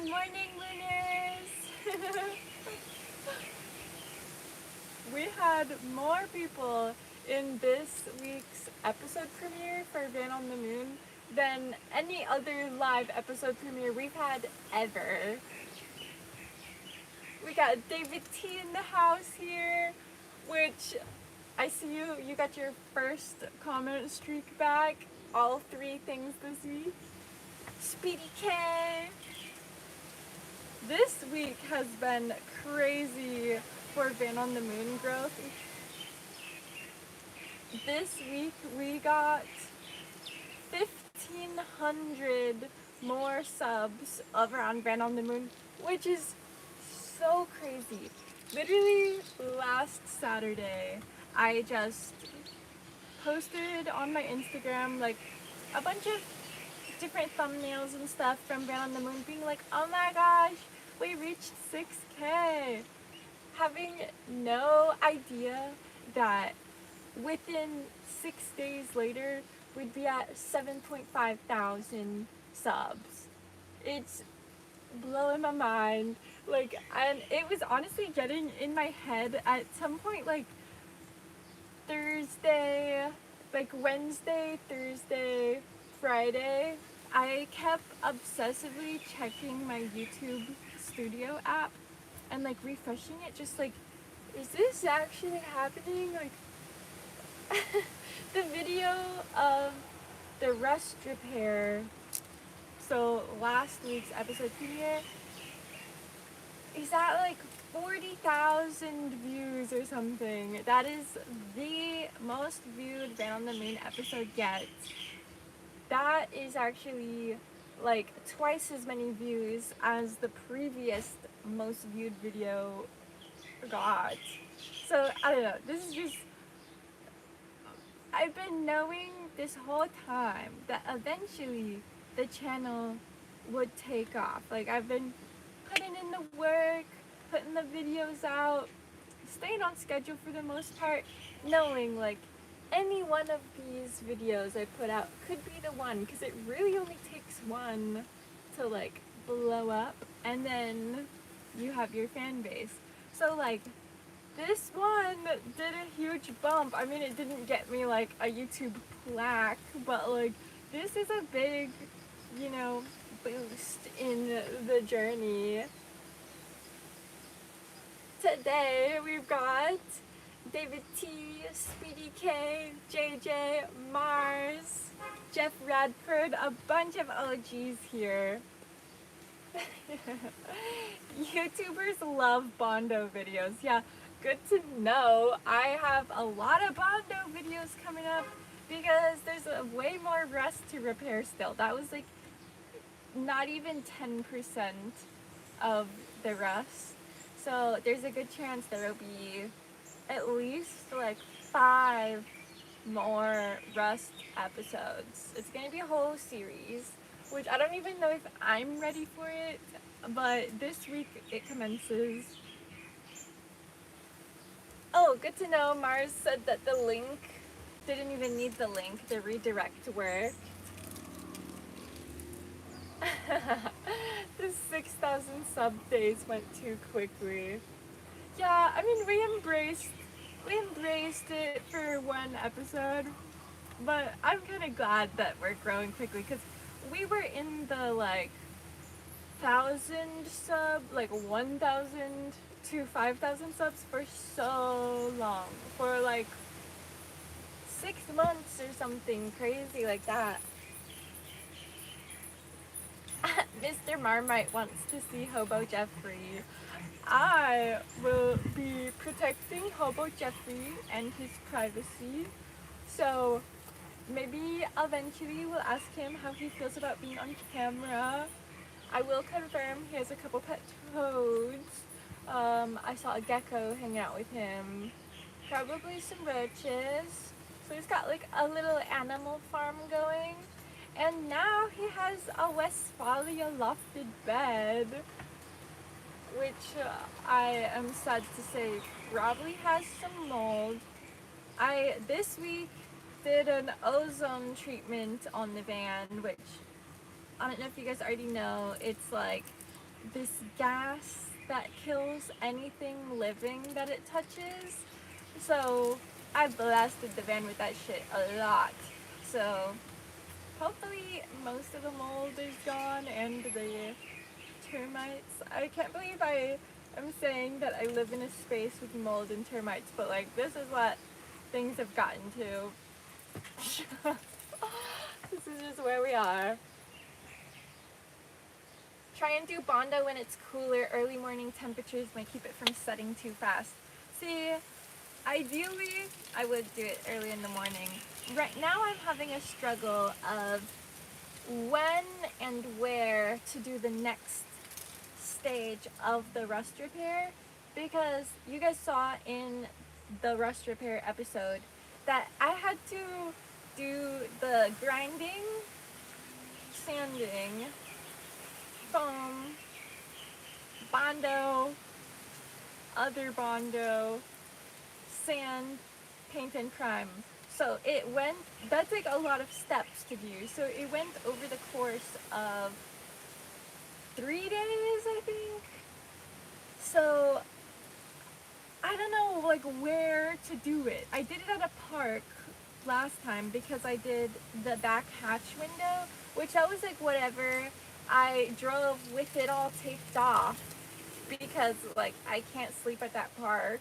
Good morning, Lunars! We had more people in this week's episode premiere for Van on the Moon than any other live episode premiere we've had ever. We got David T in the house here, which I see you got your first comment streak back. All 3 things this week. Speedy K. This week has been crazy for Van on the Moon growth. This week we got 1,500 more subs over on Van on the Moon, which is so crazy. Literally last Saturday, I just posted on my Instagram like a bunch of different thumbnails and stuff from Van on the Moon being like, oh my gosh, we reached 6K. Having no idea that within 6 days later, we'd be at 7.5 thousand subs. It's blowing my mind. Like, and it was honestly getting in my head at some point, like Thursday, like Wednesday, Thursday, Friday, I kept obsessively checking my YouTube Studio app and like refreshing it, just like, is this actually happening? Like, the video of the rust repair, so last week's episode premiere, is at like 40,000 views or something. That is the most viewed Van on the Moon episode yet. That is actually like twice as many views as the previous most viewed video got. So I don't know, this is just, I've been knowing this whole time that eventually the channel would take off. Like, I've been putting in the work, putting the videos out, staying on schedule for the most part, knowing like any one of these videos I put out could be the one, because it really only takes one to like blow up, and then you have your fan base. So like, this one did a huge bump. I mean, it didn't get me like a YouTube plaque, but like, this is a big, you know, boost in the journey. Today we've got David T, Speedy K, JJ, Mars, Jeff Radford, a bunch of OGs here. YouTubers love Bondo videos. Yeah, good to know. I have a lot of Bondo videos coming up because there's a way more rust to repair still. That was like not even 10% of the rust. So there's a good chance there will be at least like 5 more rust episodes. It's gonna be a whole series, which I don't even know if I'm ready for it, but this week it commences. Oh, good to know. Mars said that the link didn't even need the link, the redirect worked. The 6,000 sub days went too quickly. Yeah, I mean, we embraced it for one episode, but I'm kind of glad that we're growing quickly, because we were in the like 1,000 sub, like 1,000 to 5,000 subs for so long, for like 6 months or something crazy like that. Mr. Marmite wants to see Hobo Jeffrey. I will be protecting Hobo Jeffrey and his privacy, so maybe eventually we'll ask him how he feels about being on camera. I will confirm he has a couple pet toads. I saw a gecko hang out with him. Probably some roaches. So he's got like a little animal farm going. And now he has a Westphalia lofted bed, which I am sad to say probably has some mold. I this week did an ozone treatment on the van, which I don't know if you guys already know. It's like this gas that kills anything living that it touches. So I blasted the van with that shit a lot. So hopefully most of the mold is gone and the termites. I can't believe I am saying that I live in a space with mold and termites, but like this is what things have gotten to. This is just where we are. Try and do Bondo when it's cooler. Early morning temperatures might keep it from setting too fast. See, ideally, I would do it early in the morning. Right now I'm having a struggle of when and where to do the next stage of the rust repair, because you guys saw in the rust repair episode that I had to do the grinding, sanding, foam, Bondo, other Bondo, sand, paint, and prime. So it went, that's like a lot of steps to do. So it went over the course of 3 days, I think. So I don't know like where to do it. I did it at a park last time because I did the back hatch window, which I was like whatever. I drove with it all taped off because like I can't sleep at that park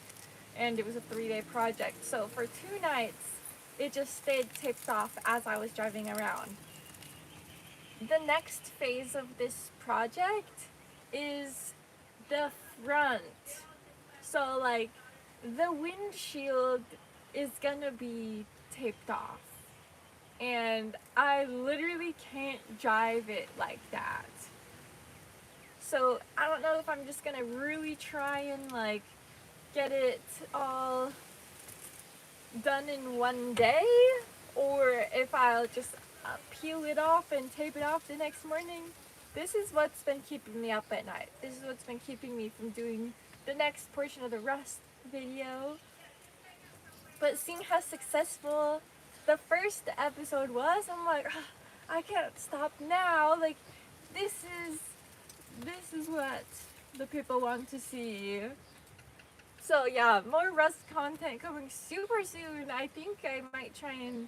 and it was a 3-day project. So for 2 nights it just stayed taped off as I was driving around. The next phase of this project is the front. So like the windshield is gonna be taped off. And I literally can't drive it like that. So I don't know if I'm just gonna really try and like get it all done in one day, or if I'll just peel it off and tape it off the next morning. This is what's been keeping me up at night. This is what's been keeping me from doing the next portion of the rust video. But seeing how successful the first episode was, I'm like, I can't stop now. Like, this is what the people want to see. So yeah, more rust content coming super soon. I think I might try and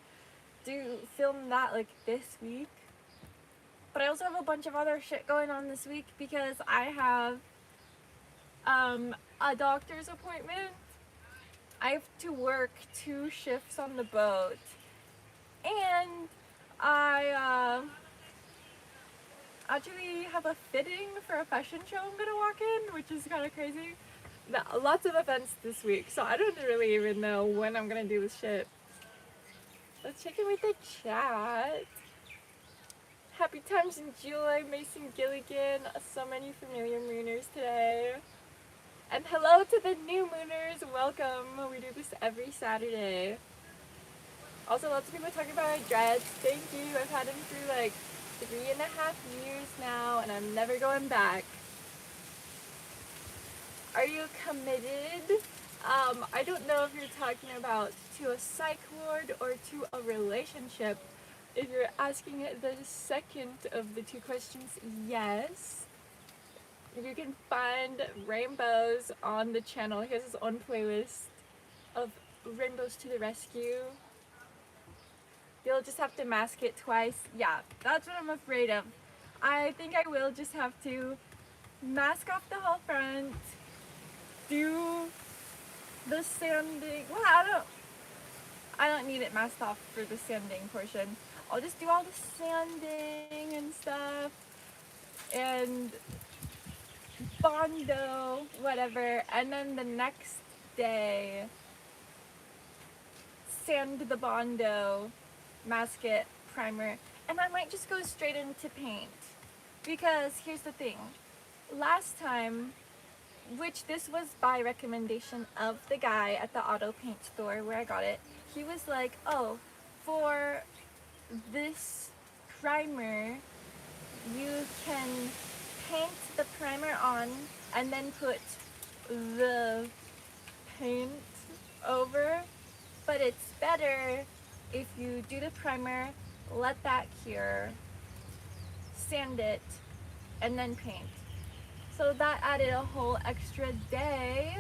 film that like this week. But I also have a bunch of other shit going on this week because I have a doctor's appointment. I have to work 2 shifts on the boat, and I actually have a fitting for a fashion show I'm gonna walk in, which is kind of crazy. Lots of events this week, so I don't really even know when I'm gonna do this shit. Let's check in with the chat. Happy times in July, Mason Gilligan, so many familiar mooners today. And hello to the new mooners, welcome. We do this every Saturday. Also, lots of people talking about my dreads. Thank you. I've had them through like 3.5 years now, and I'm never going back. Are you committed? I don't know if you're talking about to a psych ward or to a relationship. If you're asking the second of the 2 questions, yes. You can find Rainbows on the channel. He has his own playlist of Rainbows to the Rescue. You'll just have to mask it twice. Yeah, that's what I'm afraid of. I think I will just have to mask off the whole front, do the sanding. Well, I don't need it masked off for the sanding portion. I'll just do all the sanding and stuff and Bondo, whatever, and then the next day sand the Bondo, mask it, primer, and I might just go straight into paint. Because here's the thing, last time, which this was by recommendation of the guy at the auto paint store where I got it, he was like, oh, for this primer, you can paint the primer on and then put the paint over, but it's better if you do the primer, let that cure, sand it, and then paint. So that added a whole extra day,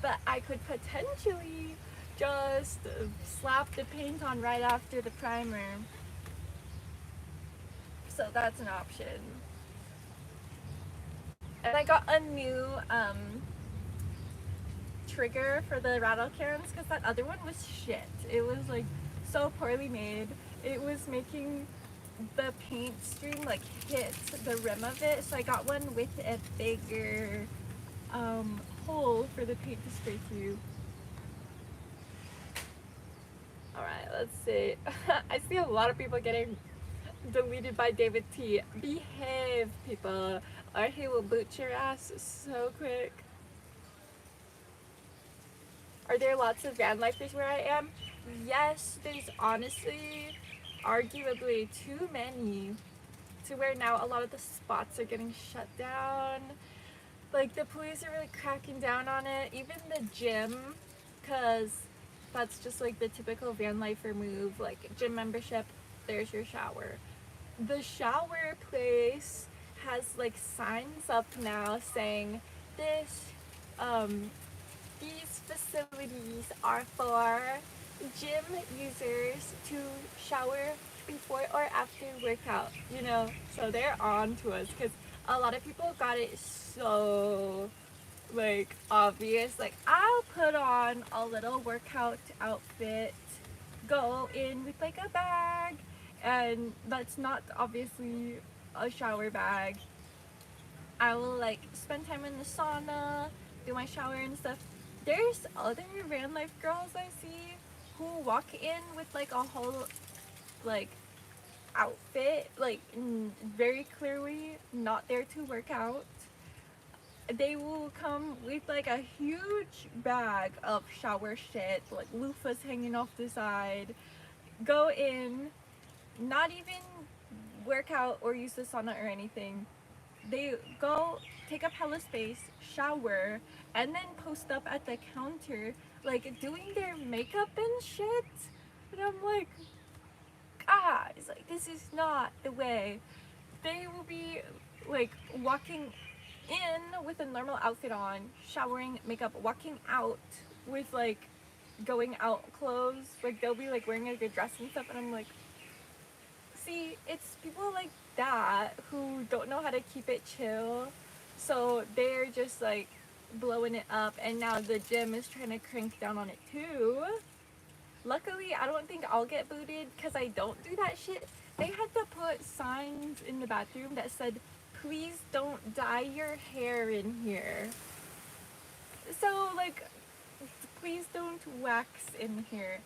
but I could potentially just slap the paint on right after the primer. So that's an option. And I got a new trigger for the rattle cans because that other one was shit. It was like so poorly made. It was making the paint stream like hit the rim of it. So I got one with a bigger hole for the paint to spray through. Alright, let's see. I see a lot of people getting deleted by David T. Behave, people, or he will boot your ass so quick. Are there lots of van lifers where I am? Yes, there's honestly arguably too many to where now a lot of the spots are getting shut down. Like the police are really cracking down on it. Even the gym, because that's just like the typical van lifer move, like gym membership, there's your shower. The shower place has like signs up now saying this these facilities are for gym users to shower before or after workout, you know, so they're on to us because a lot of people got it so like obvious, like I'll put on a little workout outfit, go in with like a bag, and that's not obviously a shower bag. I will like spend time in the sauna, do my shower and stuff. There's other van life girls I see who walk in with like a whole like outfit, like very clearly not there to work out. They will come with like a huge bag of shower shit, like loofahs hanging off the side, go in, not even work out or use the sauna or anything. They go take up hella space, shower, and then post up at the counter, like doing their makeup and shit. And I'm like, guys, like this is not the way. They will be like walking in with a normal outfit on, showering, makeup, walking out with like going out clothes. Like they'll be like wearing like a dress and stuff, and I'm like, see, it's people like that who don't know how to keep it chill, so they're just like blowing it up, and now the gym is trying to crank down on it too. Luckily, I don't think I'll get booted because I don't do that shit. They had to put signs in the bathroom that said, please don't dye your hair in here. So like, please don't wax in here.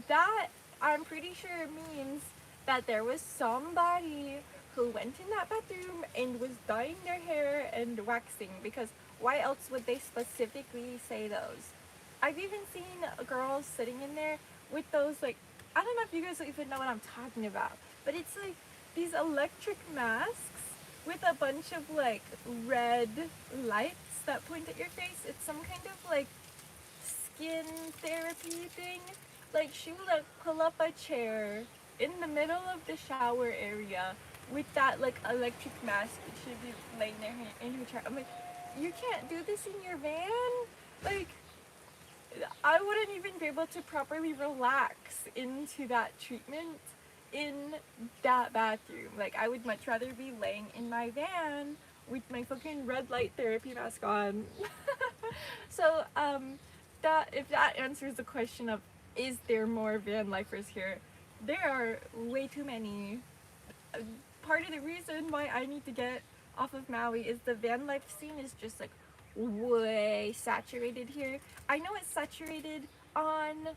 That, I'm pretty sure, means that there was somebody who went in that bathroom and was dyeing their hair and waxing, because why else would they specifically say those? I've even seen girls sitting in there with those, like, I don't know if you guys even know what I'm talking about, but it's like these electric masks with a bunch of like red lights that point at your face. It's some kind of like skin therapy thing. Like she will like pull up a chair in the middle of the shower area with that like electric mask. She'd be laying there in her chair. I'm like, you can't do this in your van? Like, I wouldn't even be able to properly relax into that treatment in that bathroom. Like, I would much rather be laying in my van with my fucking red light therapy mask on. So, that if that answers the question of is there more van lifers here, there are way too many. Part of the reason why I need to get off of Maui is the van life scene is just like way saturated here. I know it's saturated on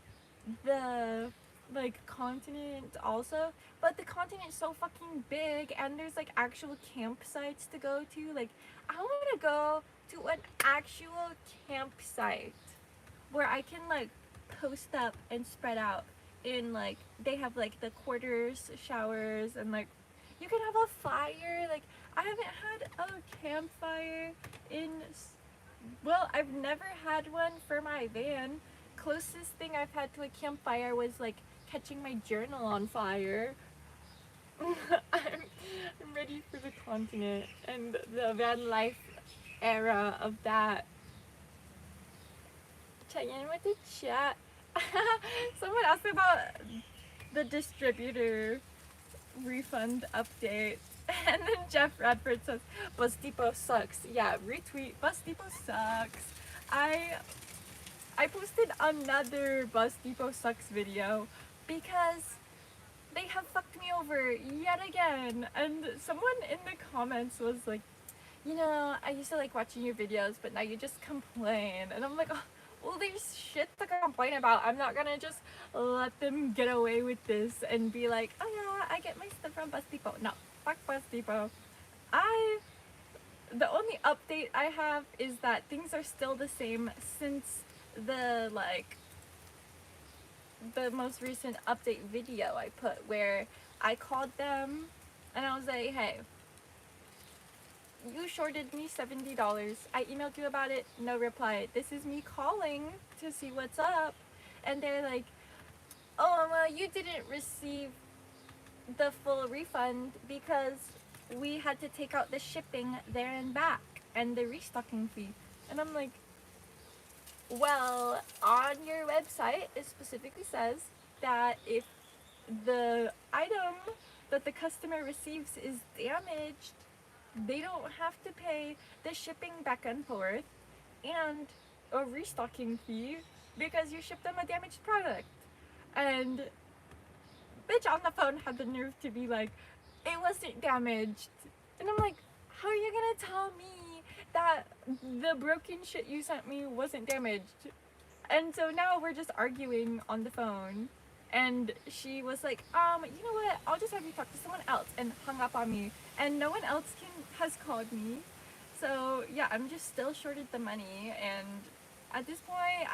the like continent also, but the continent is so fucking big and there's like actual campsites to go to. Like, I want to go to an actual campsite where I can like post up and spread out in like, they have like the quarters showers and like you can have a fire. Like, I haven't had a campfire in, well, I've never had one for my van. Closest thing I've had to a campfire was like catching my journal on fire. I'm ready for the continent and the van life era of that. Check in with the chat. Someone asked about the distributor refund update. And then Jeff Radford says, Bus Depot sucks. Yeah, retweet. Bus Depot sucks. I I posted another Bus Depot sucks video because they have fucked me over yet again. And someone in the comments was like, you know, I used to like watching your videos, but now you just complain. And I'm like, oh, well, there's shit to complain about. I'm not gonna just let them get away with this and be like, oh yeah, I get my stuff from Bus Depot. No, fuck Bus Depot. The only update I have is that things are still the same since the the most recent update video I put, where I called them and I was like, hey, you shorted me $70. I emailed you about it, no reply. This is me calling to see what's up. And they're like, oh, well, you didn't receive the full refund because we had to take out the shipping there and back and the restocking fee. And I'm like, well, on your website, it specifically says that if the item that the customer receives is damaged, they don't have to pay the shipping back and forth and a restocking fee because you shipped them a damaged product. And bitch on the phone had the nerve to be like, it wasn't damaged. And I'm like, how are you gonna tell me that the broken shit you sent me wasn't damaged? And so now we're just arguing on the phone. And she was like, you know what, I'll just have you talk to someone else, and hung up on me. And no one else has called me. So yeah, I'm just still shorted the money, and at this point,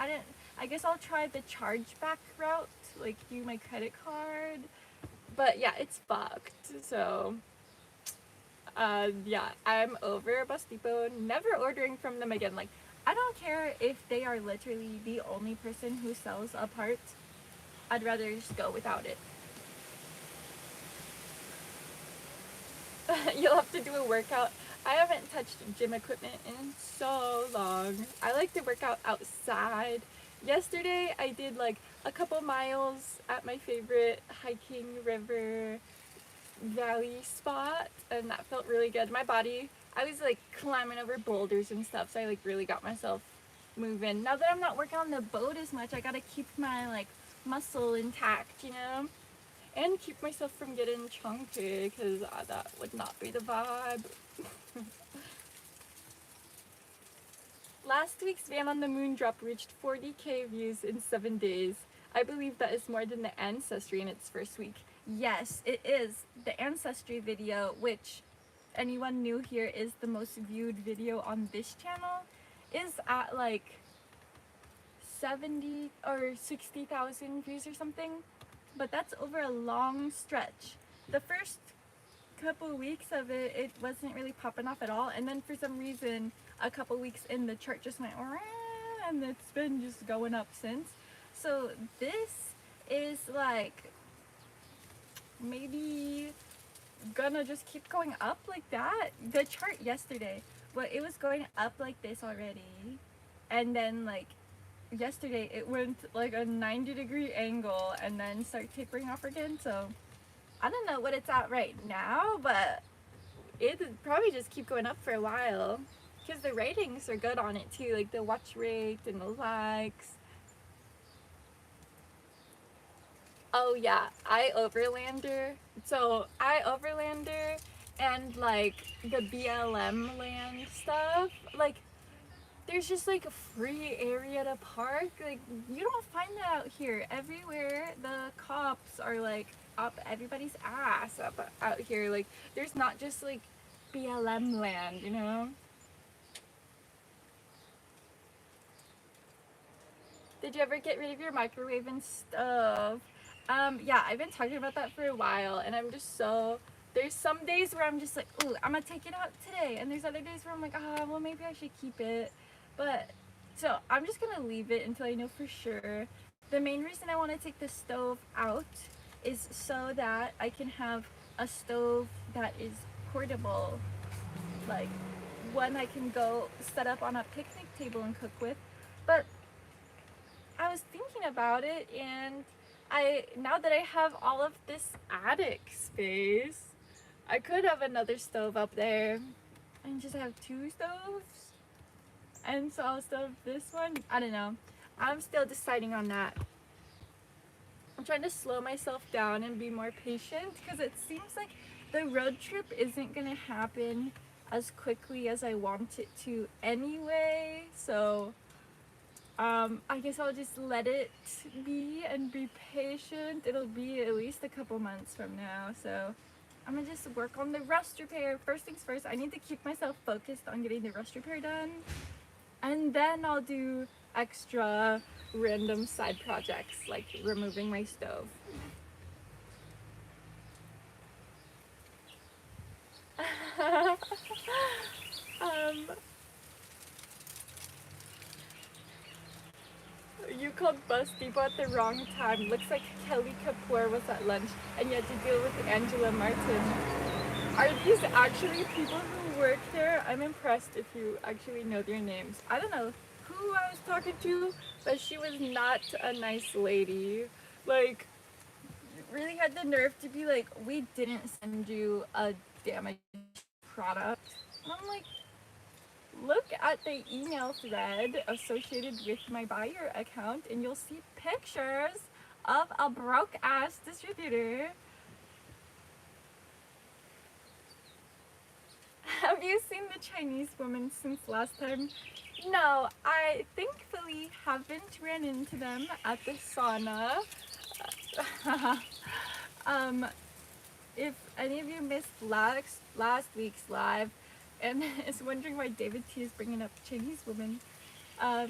I guess I'll try the chargeback route, like do my credit card. But yeah, it's fucked. So yeah, I'm over Bus Depot, never ordering from them again. Like, I don't care if they are literally the only person who sells a part. I'd rather just go without it. You'll have to do a workout. I haven't touched gym equipment in so long. I like to work out outside. Yesterday I did like a couple miles at my favorite hiking river valley spot, and that felt really good. My body, I was like climbing over boulders and stuff, so I like really got myself moving. Now that I'm not working on the boat as much, I gotta keep my like muscle intact, you know, and keep myself from getting chunky, because that would not be the vibe. Last week's Van on the Moon drop reached 40k views in 7 days. I believe that is more than the Ancestry in its first week. Yes, it is. The Ancestry video, which anyone new here is the most viewed video on this channel, is at like 70 or 60,000 views or something. But that's over a long stretch. The first couple weeks of it, it wasn't really popping off at all, and then for some reason a couple weeks in, the chart just went Rah! And it's been just going up since. So this is like maybe gonna just keep going up like that. The chart yesterday, well, it was going up like this already, and then like yesterday it went like a 90-degree angle and then started tapering off again. So I don't know what it's at right now, but it'll probably just keep going up for a while, because the ratings are good on it too, like the watch rate and the likes. Oh yeah, iOverlander. So iOverlander and like the BLM land stuff, like there's just like a free area to park. Like, you don't find that out here. Everywhere the cops are like up everybody's ass up out here. Like, there's not just like BLM land, you know? Did you ever get rid of your microwave and stuff? Yeah, I've been talking about that for a while, and I'm just so, there's some days where I'm just like, ooh, I'm gonna take it out today, and there's other days where I'm like, ah, well, maybe I should keep it. But so I'm just gonna leave it until I know for sure. The main reason I want to take the stove out is so that I can have a stove that is portable, like one I can go set up on a picnic table and cook with. But I was thinking about it, and now that I have all of this attic space, I could have another stove up there and just have two stoves. And so I'll stove this one. I don't know. I'm still deciding on that. I'm trying to slow myself down and be more patient, because it seems like the road trip isn't gonna happen as quickly as I want it to anyway. So I guess I'll just let it be and be patient. It'll be at least a couple months from now. So I'm gonna just work on the rust repair. First things first, I need to keep myself focused on getting the rust repair done. And then I'll do extra random side projects like removing my stove. You called Bus Depot at the wrong time. Looks like Kelly Kapoor was at lunch and you had to deal with Angela Martin. Are these actually people who work there? I'm impressed if you actually know their names. I don't know who I was talking to, but she was not a nice lady. Like, really had the nerve to be like, we didn't send you a damaged product. And I'm like, look at the email thread associated with my buyer account and you'll see pictures of a broke ass distributor. Have you seen the Chinese woman since last time? No, I thankfully haven't ran into them at the sauna. If any of you missed last week's live and is wondering why David T is bringing up Chinese women,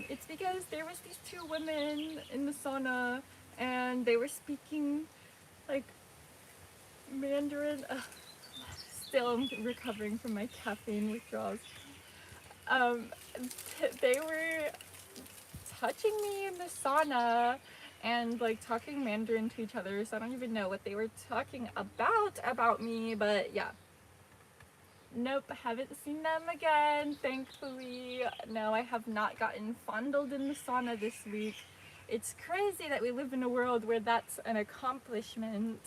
it's because there was these two women in the sauna and they were speaking like Mandarin. Still recovering from my caffeine withdrawals. They were touching me in the sauna and like talking Mandarin to each other, so I don't even know what they were talking about me, but yeah. Nope, haven't seen them again, thankfully. No, I have not gotten fondled in the sauna this week. It's crazy that we live in a world where that's an accomplishment.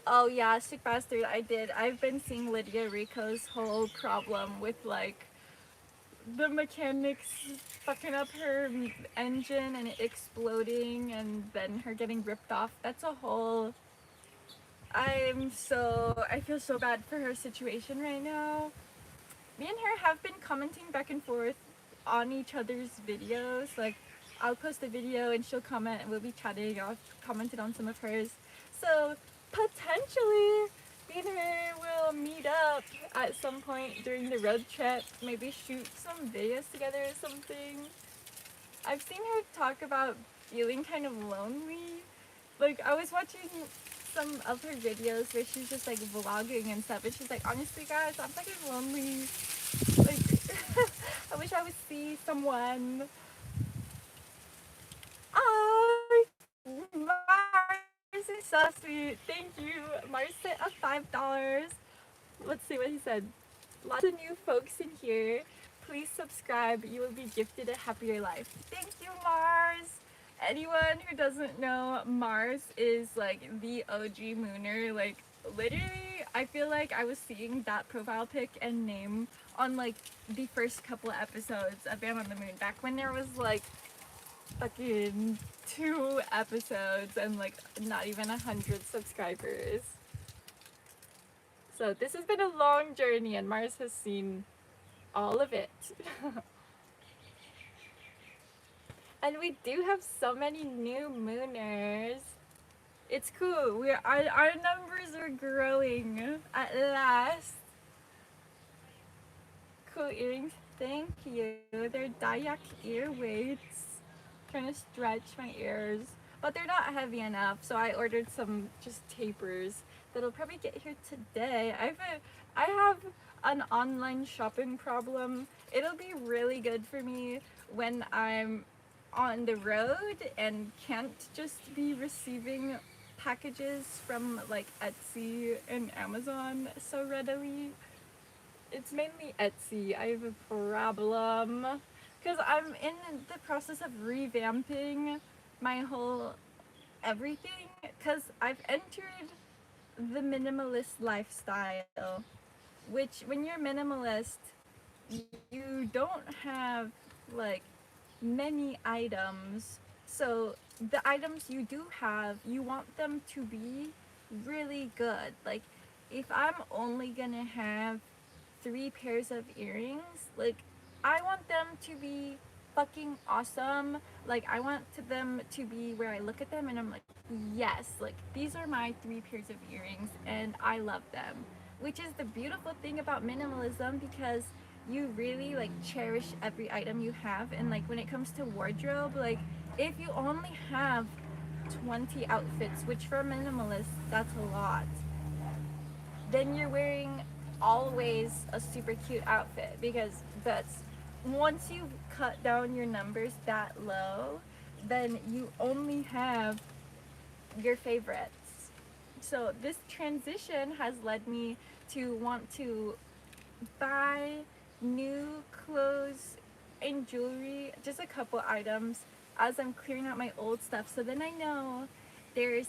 Oh yeah, sick bastard, I did. I've been seeing Lydia Rico's whole problem with like the mechanics fucking up her engine and it exploding and then her getting ripped off. That's a whole... I feel so bad for her situation right now. Me and her have been commenting back and forth on each other's videos. Like, I'll post a video and she'll comment and we'll be chatting. I've commented on some of hers. So potentially me and her will meet up at some point during the road trip, maybe shoot some videos together or something. I've seen her talk about feeling kind of lonely. Like, I was watching some of her videos where she's just like vlogging and stuff, and she's like, honestly guys, I'm fucking lonely. Like, I wish I would see someone. Oh, Mars is so sweet. Thank you. Mars sent us $5. Let's see what he said. Lots of new folks in here. Please subscribe. You will be gifted a happier life. Thank you, Mars. Anyone who doesn't know, Mars is like the OG mooner. Like, literally, I feel like I was seeing that profile pic and name on like the first couple of episodes of Man on the Moon, back when there was like fucking 2 episodes and like not even 100 subscribers. So this has been a long journey and Mars has seen all of it. And we do have so many new mooners. It's cool. Our numbers are growing at last. Cool earrings. Thank you. They're Dayak ear weights. Trying to stretch my ears, but they're not heavy enough, so I ordered some just tapers that'll probably get here today. I have an online shopping problem. It'll be really good for me when I'm on the road and can't just be receiving packages from like Etsy and Amazon so readily. It's mainly Etsy. I have a problem because I'm in the process of revamping my whole everything because I've entered the minimalist lifestyle, which when you're minimalist, you don't have like many items. So the items you do have, you want them to be really good. Like if I'm only gonna have 3 pairs of earrings, like I want them to be fucking awesome. Like I want them to be where I look at them and I'm like, yes, like these are my 3 pairs of earrings and I love them. Which is the beautiful thing about minimalism, because you really like cherish every item you have. And like when it comes to wardrobe, like if you only have 20 outfits, which for a minimalist that's a lot, then you're wearing always a super cute outfit, because that's once you cut down your numbers that low, then you only have your favorites. So this transition has led me to want to buy new clothes and jewelry, just a couple items, as I'm clearing out my old stuff, so then I know there's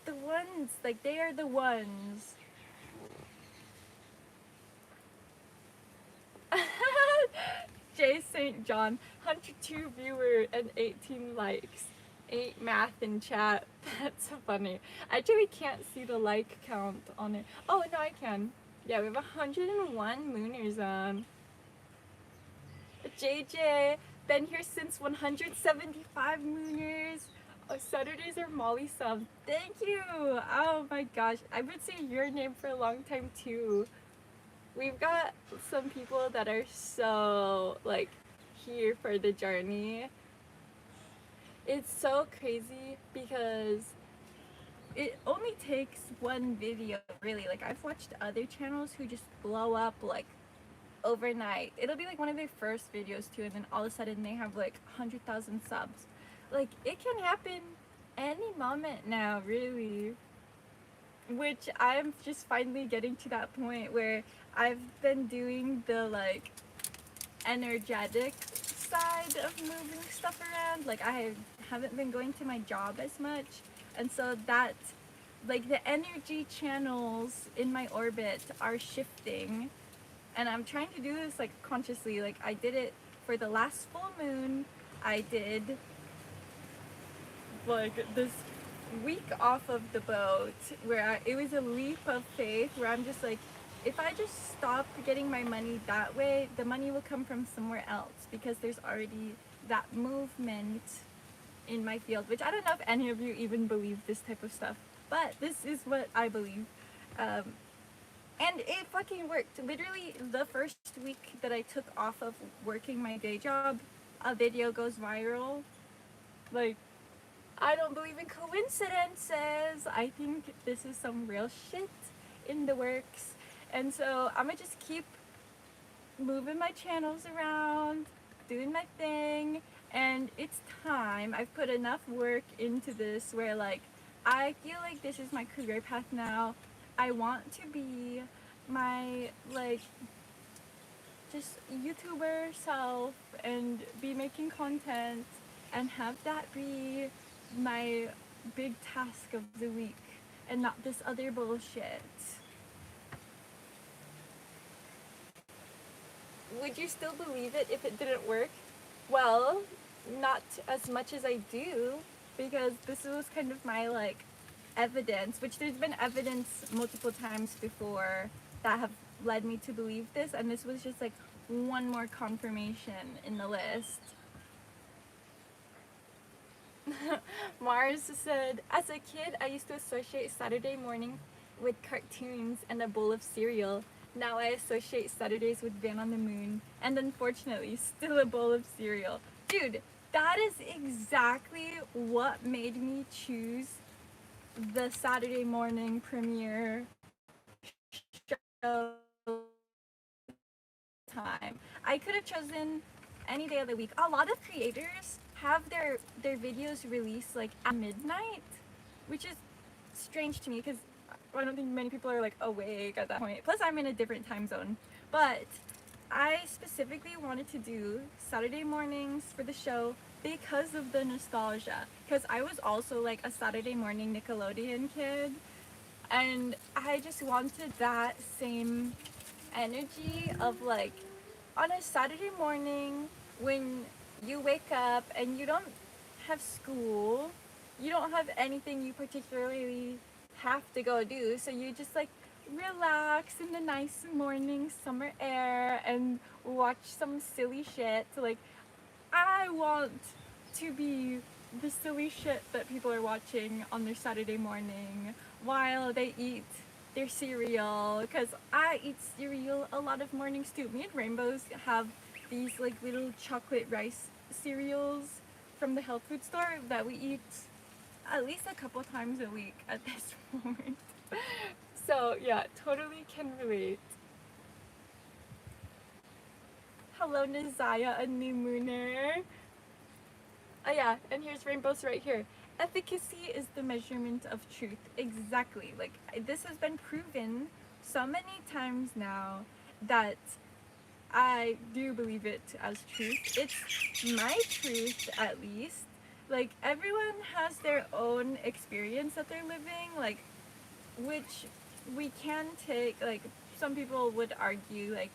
the ones, like they are the ones. J. St. John, 102 viewers and 18 likes. 8 math in chat. That's so funny. I actually can't see the like count on it. Oh, no, I can. Yeah, we have 101 mooners on. JJ, been here since 175 mooners. Oh, Saturdays are Molly sub. Thank you. Oh my gosh. I've been saying your name for a long time too. We've got some people that are so like here for the journey. It's so crazy because it only takes one video, really. Like I've watched other channels who just blow up like overnight. It'll be like one of their first videos too, and then all of a sudden they have like 100,000 subs. Like it can happen any moment now, really. Which I'm just finally getting to that point where I've been doing the like energetic side of moving stuff around. Like I haven't been going to my job as much, and so that like the energy channels in my orbit are shifting, and I'm trying to do this like consciously. Like I did it for the last full moon. I did like this week off of the boat where it was a leap of faith, where I'm just like, if I just stop getting my money that way, the money will come from somewhere else, because there's already that movement in my field, which I don't know if any of you even believe this type of stuff, but this is what I believe. And it fucking worked. Literally the first week that I took off of working my day job, a video goes viral. Like, I don't believe in coincidences. I think this is some real shit in the works. And so I'm gonna just keep moving my channels around, doing my thing, and it's time. I've put enough work into this where like I feel like this is my career path now. I want to be my like just YouTuber self and be making content and have that be my big task of the week and not this other bullshit. Would you still believe it if it didn't work? Well, not as much as I do, because this was kind of my like evidence, which there's been evidence multiple times before that have led me to believe this, and this was just like one more confirmation in the list. Mars said, as a kid, I used to associate Saturday morning with cartoons and a bowl of cereal. Now I associate Saturdays with Van on the Moon, and unfortunately, still a bowl of cereal. Dude, that is exactly what made me choose the Saturday morning premiere show time. I could have chosen any day of the week. A lot of creators have their videos released like at midnight, which is strange to me because I don't think many people are like awake at that point. Plus I'm in a different time zone. But I specifically wanted to do Saturday mornings for the show because of the nostalgia. Because I was also like a Saturday morning Nickelodeon kid, and I just wanted that same energy of like on a Saturday morning when you wake up and you don't have school, you don't have anything you particularly have to go do, so you just like relax in the nice morning summer air and watch some silly shit. Like, I want to be the silly shit that people are watching on their Saturday morning while they eat their cereal, because I eat cereal a lot of mornings too. Me and Rainbows have these like little chocolate rice cereals from the health food store that we eat at least a couple times a week at this moment. So yeah, totally can relate. Hello Nazaya, a new mooner. Oh yeah, and here's Rainbows right here. Efficacy is the measurement of truth. Exactly. Like, this has been proven so many times now that I do believe it as truth. It's my truth, at least. Like, everyone has their own experience that they're living, like, which we can take, like, some people would argue, like,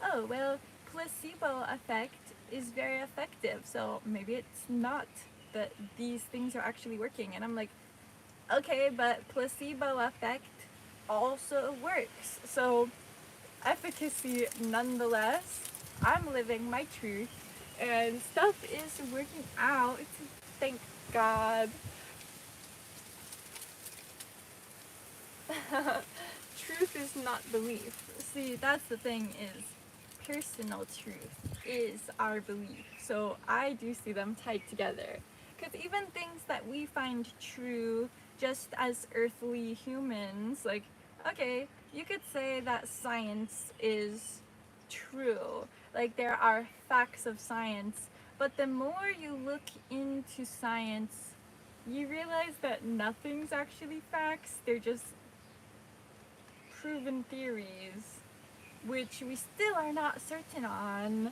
oh, well, placebo effect is very effective, so maybe it's not that these things are actually working. And I'm like, okay, but placebo effect also works, so efficacy nonetheless. I'm living my truth and stuff is working out, thank God. Truth is not belief. See, that's the thing, is personal truth is our belief. So I do see them tied together. Because even things that we find true just as earthly humans, like, okay, you could say that science is true. Like, there are facts of science, but the more you look into science, you realize that nothing's actually facts. They're just proven theories, which we still are not certain on.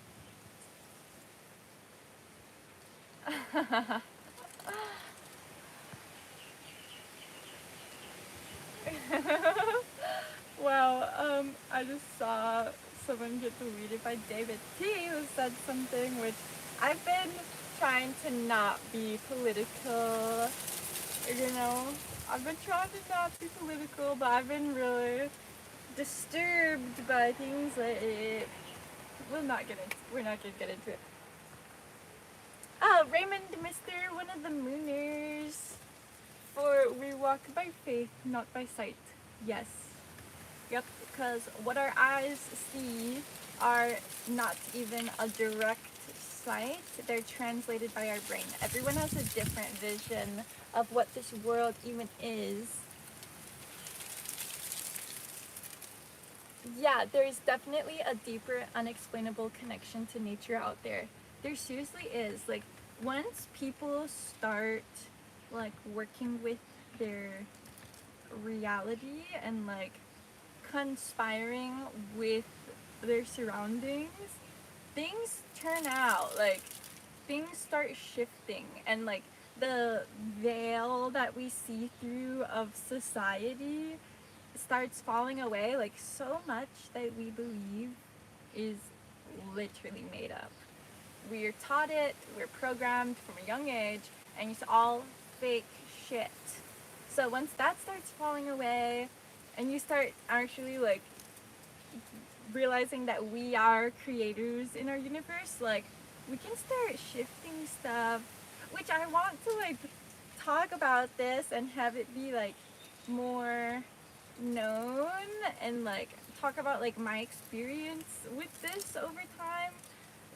Wow, I just saw someone get deleted by David T, who said something which I've been trying to not be political, you know? I've been trying to not be political, but I've been really disturbed by things like we're not gonna get into it. Oh, Raymond, Mr. One of the Mooners. For we walk by faith, not by sight. Yes. Yep, because what our eyes see are not even a direct sight. They're translated by our brain. Everyone has a different vision of what this world even is. Yeah, there's definitely a deeper, unexplainable connection to nature out there. There seriously is. Like, once people start, like, working with their reality and, like, conspiring with their surroundings, things turn out. Like, things start shifting. And, like, the veil that we see through of society starts falling away, like, so much that we believe is literally made up. We're taught it, we're programmed from a young age, and it's all fake shit. So once that starts falling away, and you start actually, like, realizing that we are creators in our universe, like, we can start shifting stuff, which I want to, like, talk about this and have it be, like, more known and, like, talk about, like, my experience with this over time.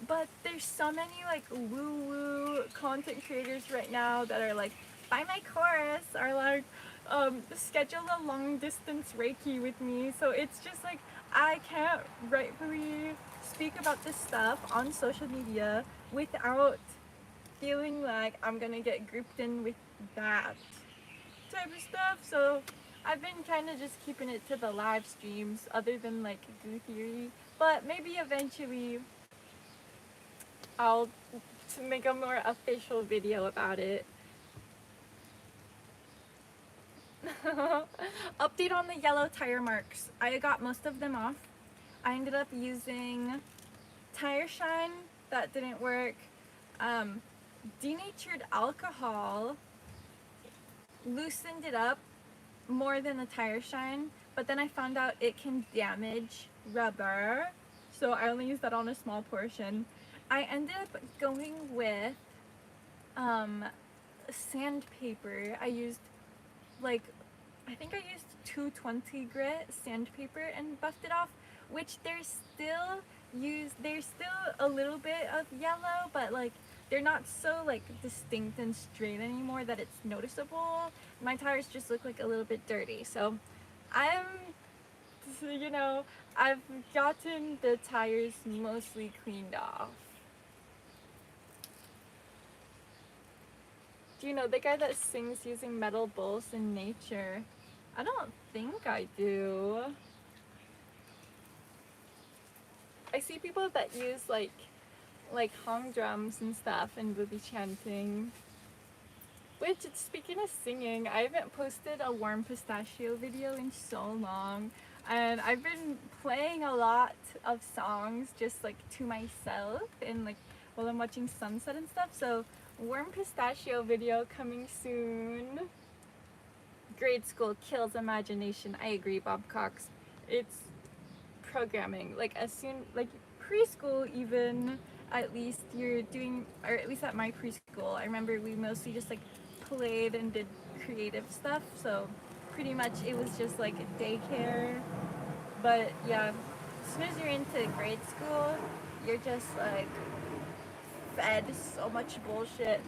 But there's so many, like, woo-woo content creators right now that are like, buy my course, or like, schedule a long distance Reiki with me. So it's just like, I can't rightfully speak about this stuff on social media without feeling like I'm gonna get grouped in with that type of stuff. So I've been kind of just keeping it to the live streams other than like Goo Theory, but maybe eventually I'll make a more official video about it. Update on the yellow tire marks. I got most of them off. I ended up using tire shine. That didn't work. Denatured alcohol loosened it up more than the tire shine, but then I found out it can damage rubber, so I only used that on a small portion. I ended up going with sandpaper. I used like, I think I used 220 grit sandpaper and buffed it off, which there's still a little bit of yellow, but like they're not so like distinct and straight anymore that it's noticeable. My tires just look like a little bit dirty, so you know, I've gotten the tires mostly cleaned off. Do you know the guy that sings using metal bowls in nature? I don't think I do. I see people that use like hong drums and stuff and will be chanting. Which, speaking of singing, I haven't posted a warm pistachio video in so long, and I've been playing a lot of songs just like to myself and like while I'm watching sunset and stuff. So warm pistachio video coming soon. Grade school kills imagination. I agree, Bob Cox. It's programming. Like as soon, like preschool even, at least you're doing, or at least at my preschool, I remember we mostly just like played and did creative stuff. So pretty much it was just like daycare. But yeah, as soon as you're into grade school, you're just like fed so much bullshit.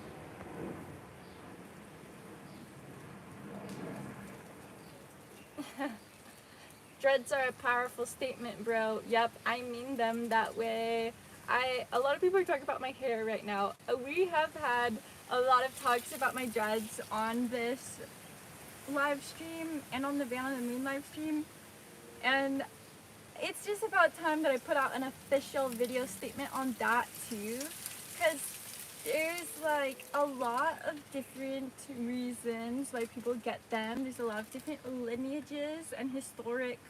Dreads are a powerful statement, bro. Yep, I mean them that way. A lot of people are talking about my hair right now. We have had a lot of talks about my dreads on this live stream and on the Van on the Moon live stream. And it's just about time that I put out an official video statement on that too. Because there's like a lot of different reasons why people get them. There's a lot of different lineages and historic,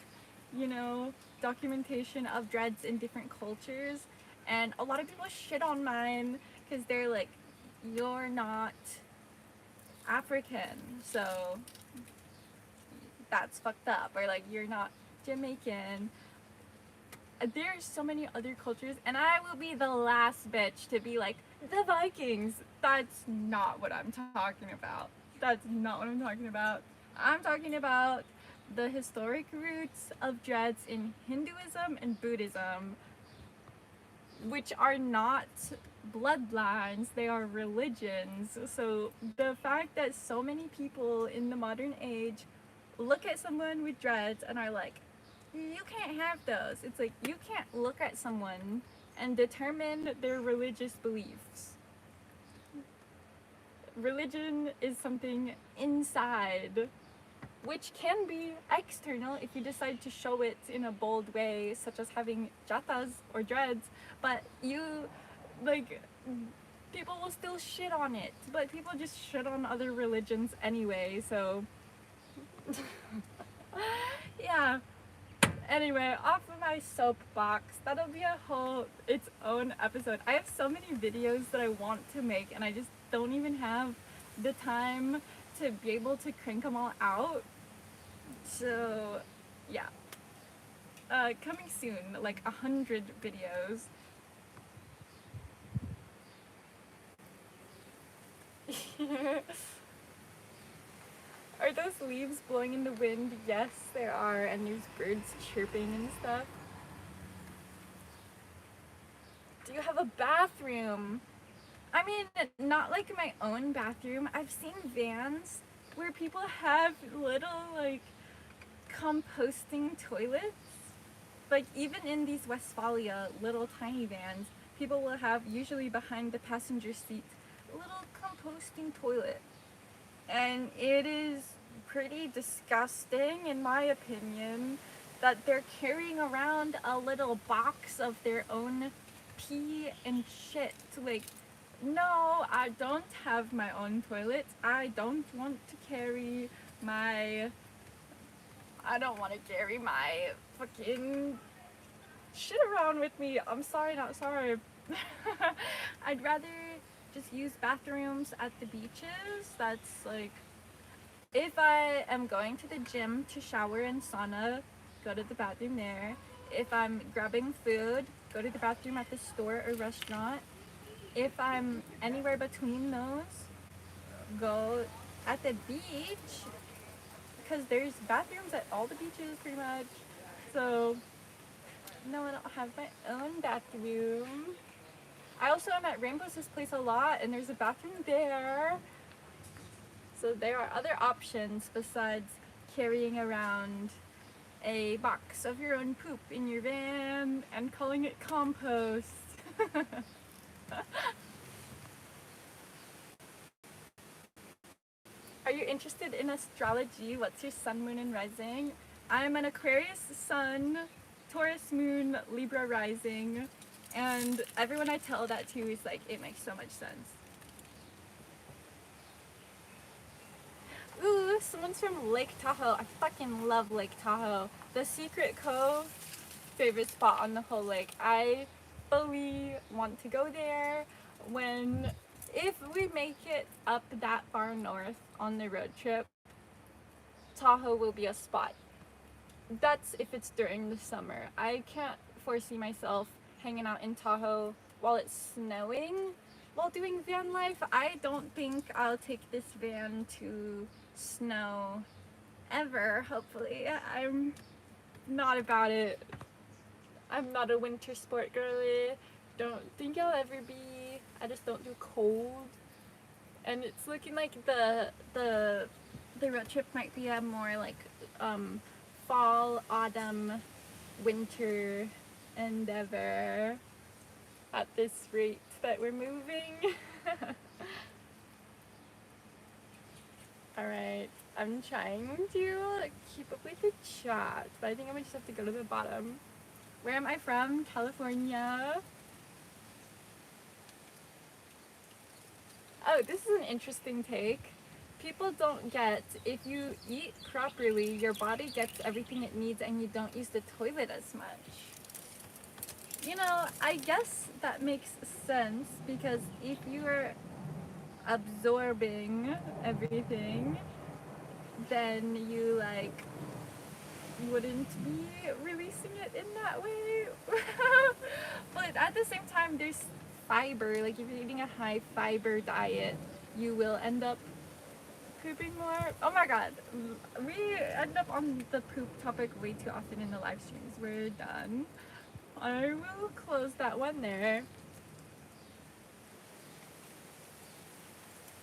you know, documentation of dreads in different cultures. And a lot of people shit on mine because they're like, you're not African, so that's fucked up. Or like, you're not Jamaican. There's so many other cultures, and I will be the last bitch to be like, the Vikings. That's not what I'm talking about. That's not what I'm talking about. I'm talking about the historic roots of dreads in Hinduism and Buddhism, which are not bloodlines, they are religions. So the fact that so many people in the modern age look at someone with dreads and are like, you can't have those. It's like, you can't look at someone and determine their religious beliefs. Religion is something inside, which can be external if you decide to show it in a bold way, such as having jatas or dreads, but you, like, people will still shit on it, but people just shit on other religions anyway, so yeah. Anyway, off of my soapbox, that'll be a whole its own episode. I have so many videos that I want to make, and I just don't even have the time to be able to crank them all out. So yeah, coming soon, like 100 videos. Are those leaves blowing in the wind? Yes, there are, and there's birds chirping and stuff. Do you have a bathroom? I mean, not like my own bathroom. I've seen vans where people have little, like, composting toilets. like even in these Westphalia little tiny vans, people will have, usually behind the passenger seat, a little composting toilet. And it is pretty disgusting, in my opinion, that they're carrying around a little box of their own pee and shit. Like, no, I don't have my own toilet. I don't want to carry my... I don't want to carry my fucking shit around with me. I'm sorry, not sorry. I'd rather just use bathrooms at the beaches. That's like, if I am going to the gym to shower and sauna, go to the bathroom there. If I'm grabbing food, go to the bathroom at the store or restaurant. If I'm anywhere between those, go at the beach, because there's bathrooms at all the beaches pretty much. So no, I don't have my own bathroom. I also am at Rainbow's place a lot, and there's a bathroom there. So there are other options besides carrying around a box of your own poop in your van and calling it compost. Are you interested in astrology? What's your sun, moon, and rising? I'm an Aquarius sun, Taurus moon, Libra rising, and everyone I tell that to is like, it makes so much sense. Ooh, someone's from Lake Tahoe. I fucking love Lake Tahoe. The Secret Cove, favorite spot on the whole lake. I fully want to go there if we make it up that far north on the road trip. Tahoe will be a spot. That's if it's during the summer. I can't foresee myself hanging out in Tahoe while it's snowing while doing van life. I don't think I'll take this van to snow ever, hopefully. I'm not about it. I'm not a winter sport girly. Don't think I'll ever be. I just don't do cold. And it's looking like the road trip might be a more like fall, autumn, winter endeavor at this rate that we're moving. Alright, I'm trying to keep up with the chat, but I think I might just have to go to the bottom. Where am I from? California. Oh, this is an interesting take. People don't get, if you eat properly, your body gets everything it needs and you don't use the toilet as much. You know, I guess that makes sense, because if you are absorbing everything, then you like wouldn't be releasing it in that way. But at the same time, there's fiber. Like if you're eating a high fiber diet, you will end up pooping more. Oh my god, we end up on the poop topic way too often in the live streams. We're done. I will close that one there.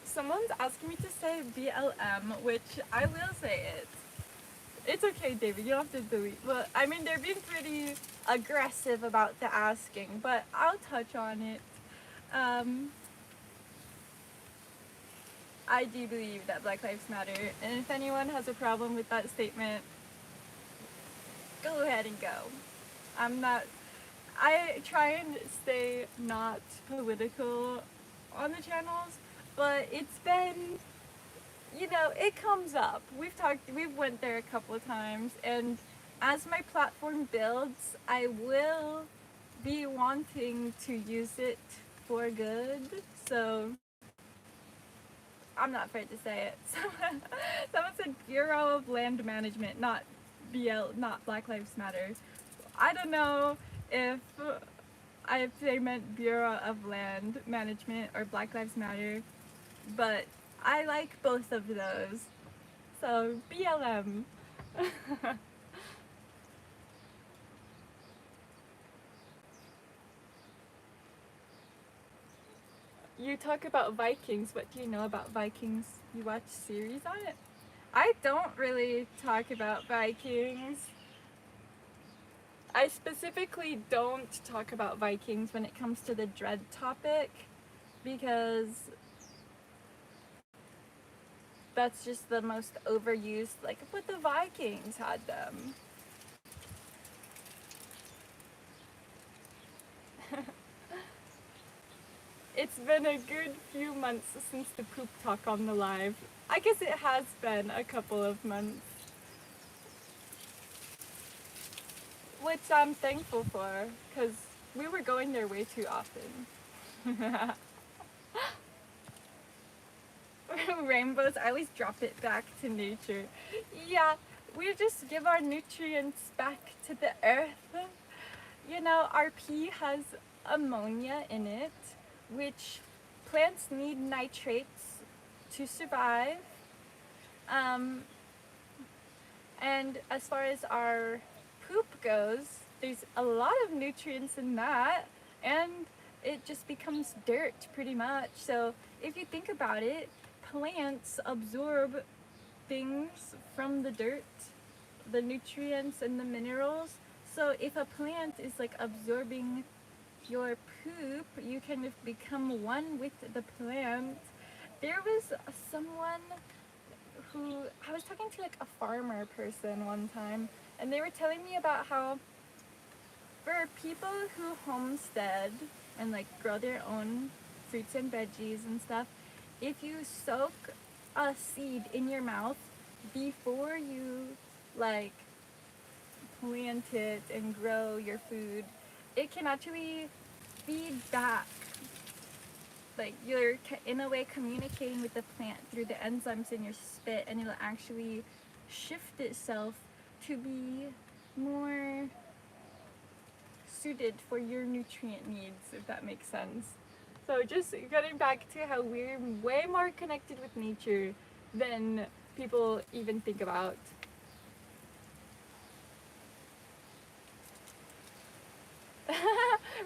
Someone's asking me to say BLM, which I will say it. It's okay, David, you don't have to delete. But I mean, they're being pretty aggressive about the asking, but I'll touch on it. I do believe that Black Lives Matter, and if anyone has a problem with that statement, go ahead and go. I try and stay not political on the channels, but it's been, you know, it comes up. We've went there a couple of times, and as my platform builds, I will be wanting to use it for good, so I'm not afraid to say it. Someone said Bureau of Land Management, not Black Lives Matter. I don't know if they meant Bureau of Land Management or Black Lives Matter, but I like both of those. So BLM. You talk about Vikings. What do you know about Vikings? You watch series on it? I don't really talk about Vikings. I specifically don't talk about Vikings when it comes to the dread topic, because that's just the most overused, like, but the Vikings had them. It's been a good few months since the poop talk on the live. I guess it has been a couple of months. Which I'm thankful for, because we were going there way too often. Rainbows, I always drop it back to nature. Yeah, we just give our nutrients back to the earth. You know, our pee has ammonia in it, which plants need nitrates to survive. And as far as our poop goes, there's a lot of nutrients in that, and it just becomes dirt pretty much. So if you think about it, plants absorb things from the dirt, the nutrients and the minerals. So if a plant is like absorbing your poop, you kind of become one with the plant. There was someone who, I was talking to like a farmer person one time, and they were telling me about how for people who homestead and like grow their own fruits and veggies and stuff, if you soak a seed in your mouth before you like plant it and grow your food, it can actually feed back. Like you're in a way communicating with the plant through the enzymes in your spit, and it'll actually shift itself to be more suited for your nutrient needs, if that makes sense. So just getting back to how we're way more connected with nature than people even think about.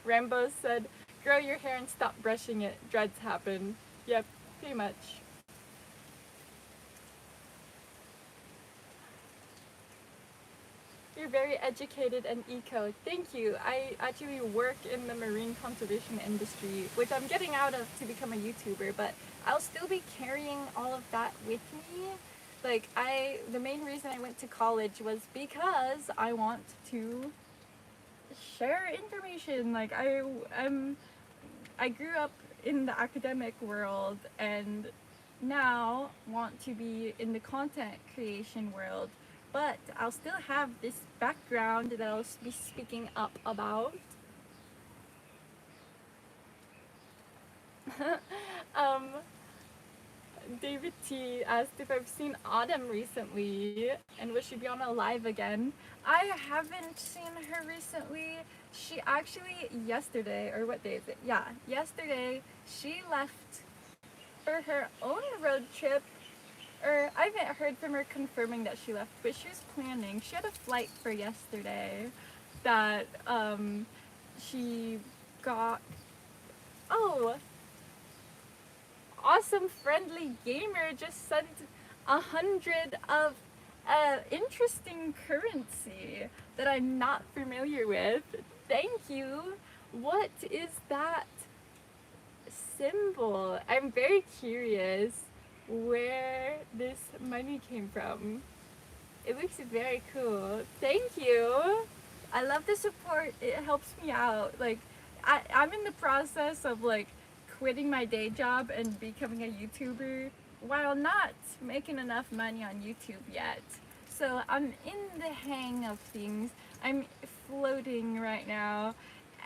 Rambo said, grow your hair and stop brushing it. Dreads happen. Yep, pretty much. You're very educated and eco. Thank you. I actually work in the marine conservation industry, which I'm getting out of to become a YouTuber, but I'll still be carrying all of that with me. Like, the main reason I went to college was because I want to share information. Like, I grew up in the academic world and now want to be in the content creation world, but I'll still have this background that I'll be speaking up about. David T asked if I've seen Autumn recently and will she be on a live again. I haven't seen her recently. She actually yesterday, or what day is it? Yeah, yesterday she left for her own road trip. Or I haven't heard from her confirming that she left, but she was planning. She had a flight for yesterday that she got. Oh, awesome friendly gamer just sent 100 of interesting currency that I'm not familiar with. Thank you. What is that symbol? I'm very curious where this money came from. It looks very cool. Thank you. I love the support. It helps me out. Like, I'm in the process of like quitting my day job and becoming a YouTuber while not making enough money on YouTube yet. So I'm in the hang of things. I'm floating right now.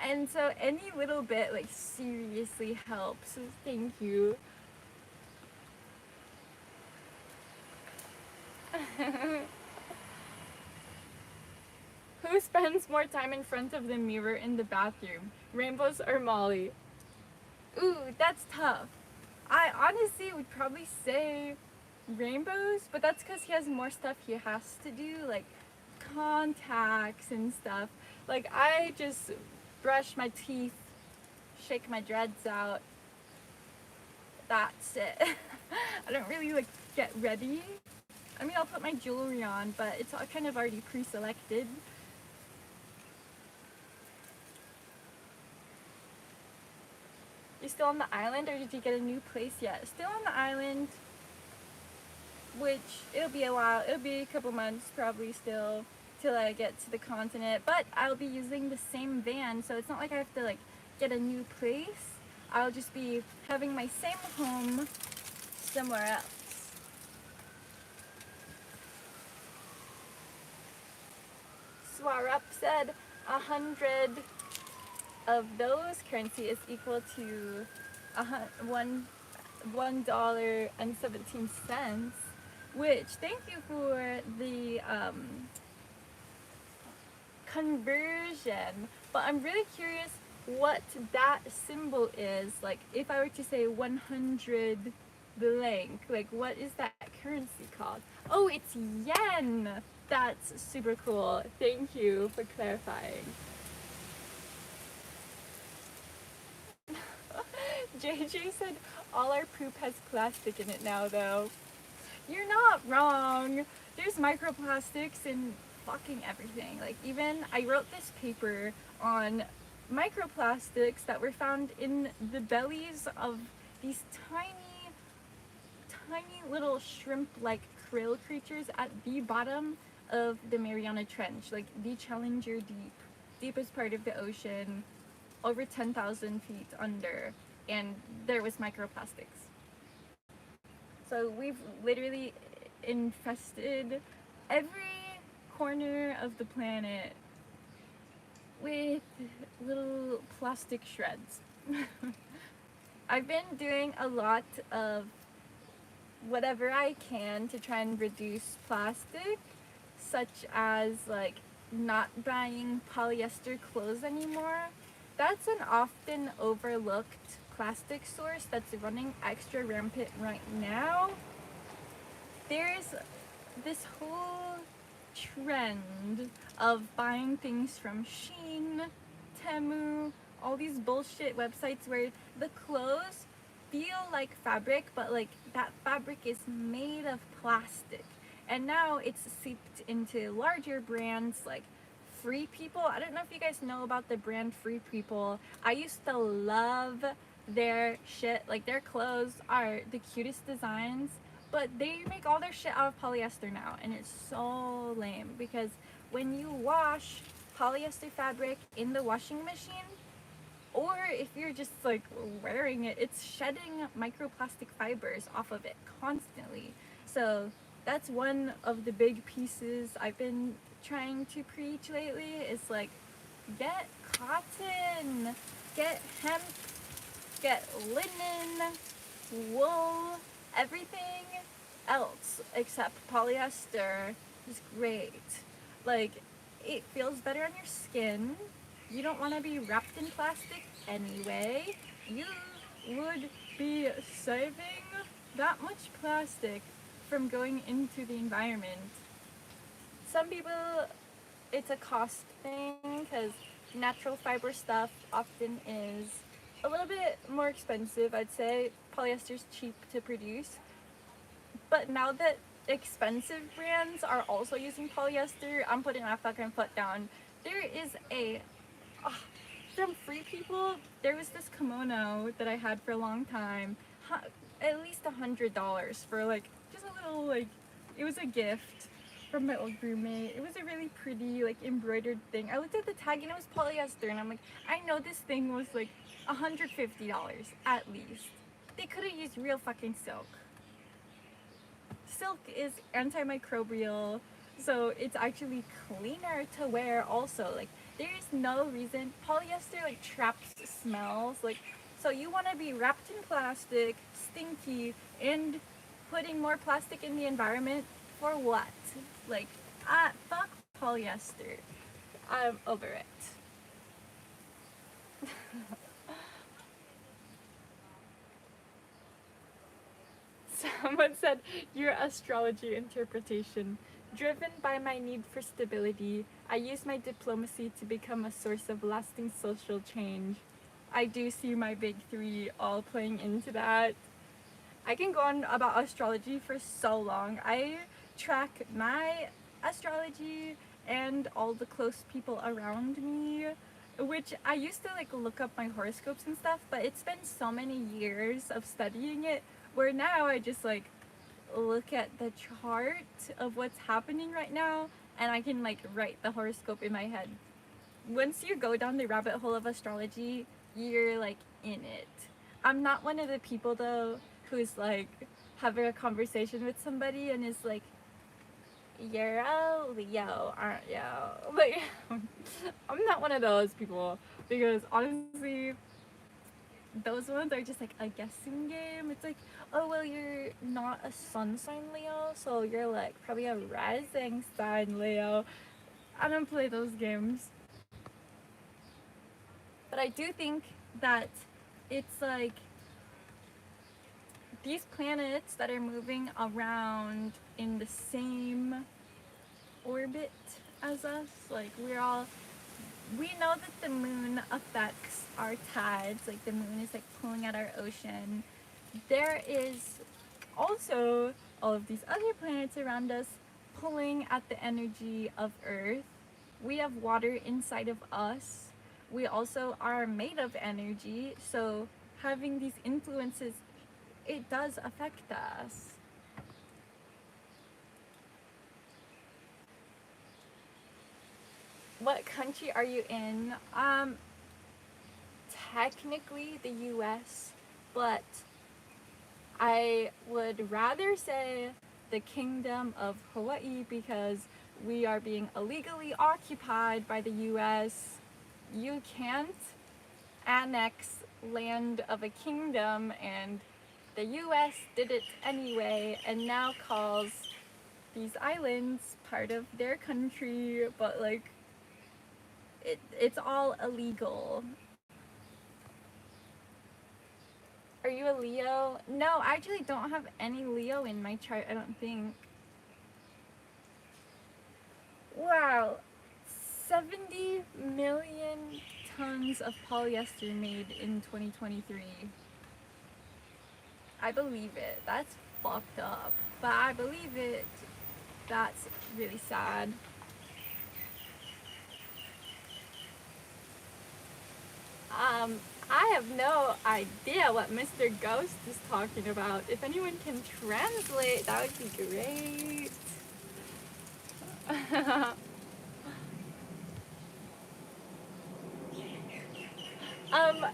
And so any little bit like seriously helps. So thank you. Who spends more time in front of the mirror in the bathroom? Rainbows or Molly? Ooh, that's tough. I honestly would probably say Rainbows, but that's because he has more stuff he has to do, like contacts and stuff. Like, I just brush my teeth, shake my dreads out. That's it. I don't really like get ready. I mean, I'll put my jewelry on, but it's all kind of already pre-selected. You still on the island, or did you get a new place yet? Still on the island, which it'll be a while. It'll be a couple months probably still till I get to the continent. But I'll be using the same van, so it's not like I have to like get a new place. I'll just be having my same home somewhere else. Swarup said 100 of those currency is equal to $1.17, which, thank you for the conversion. But I'm really curious what that symbol is. Like, if I were to say 100 blank, like what is that currency called? Oh, it's yen. That's super cool. Thank you for clarifying. JJ said all our poop has plastic in it now, though. You're not wrong. There's microplastics in fucking everything. Like, even I wrote this paper on microplastics that were found in the bellies of these tiny little shrimp-like krill creatures at the bottom of the Mariana Trench, like the Challenger Deep, deepest part of the ocean, over 10,000 feet under, and there was microplastics. So we've literally infested every corner of the planet with little plastic shreds. I've been doing a lot of whatever I can to try and reduce plastic, such as like not buying polyester clothes anymore. That's an often overlooked plastic source that's running extra rampant right now. There's this whole trend of buying things from Shein, Temu, all these bullshit websites where the clothes feel like fabric, but like that fabric is made of plastic. And now it's seeped into larger brands like Free People. I don't know if you guys know about the brand Free People. I used to love their shit. Like, their clothes are the cutest designs, but they make all their shit out of polyester now, and it's so lame because when you wash polyester fabric in the washing machine, or if you're just like wearing it, it's shedding microplastic fibers off of it constantly. So that's one of the big pieces I've been trying to preach lately, is like, get cotton, get hemp, get linen, wool, everything else except polyester is great. Like, it feels better on your skin. You don't want to be wrapped in plastic anyway. You would be saving that much plastic from going into the environment. Some people, it's a cost thing because natural fiber stuff often is a little bit more expensive. I'd say polyester's cheap to produce. But now that expensive brands are also using polyester, I'm putting my fucking foot down. There is from Free People, there was this kimono that I had for a long time, at least $100 for like just a little, like, it was a gift from my old roommate. It was a really pretty like embroidered thing. I looked at the tag and it was polyester, and I'm like, I know this thing was like $150 at least. They could have used real fucking silk. Silk is antimicrobial, so it's actually cleaner to wear also. Like, there is no reason. Polyester like traps smells, like, so you want to be wrapped in plastic, stinky, and putting more plastic in the environment for what? Like, fuck polyester. I'm over it. Someone said, your astrology interpretation. Driven by my need for stability, I use my diplomacy to become a source of lasting social change. I do see my big three all playing into that. I can go on about astrology for so long. I track my astrology and all the close people around me which I used to like look up my horoscopes and stuff, but it's been so many years of studying it where now I just like look at the chart of what's happening right now and I can like write the horoscope in my head. Once you go down the rabbit hole of astrology, you're like in it. I'm not one of the people though who's like having a conversation with somebody and is like, you're a Leo, aren't you? Like, I'm not one of those people because honestly, those ones are just like a guessing game. It's like, oh well, you're not a sun sign Leo, so you're like probably a rising sign Leo. I don't play those games. But I do think that it's like these planets that are moving around in the same orbit as us, like we know that the moon affects our tides, like the moon is like pulling at our ocean. There is also all of these other planets around us pulling at the energy of Earth. We have water inside of us. We also are made of energy, so having these influences, it does affect us. What country are you in? Technically the US, but I would rather say the Kingdom of Hawaii because we are being illegally occupied by the US. You can't annex land of a kingdom, and the US did it anyway and now calls these islands part of their country, but like it's all illegal. Are you a Leo? No, I actually don't have any Leo in my chart, I don't think. Wow, 70 million tons of polyester made in 2023. I believe it. That's fucked up. But I believe it. That's really sad. I have no idea what Mr. Ghost is talking about. If anyone can translate, that would be great.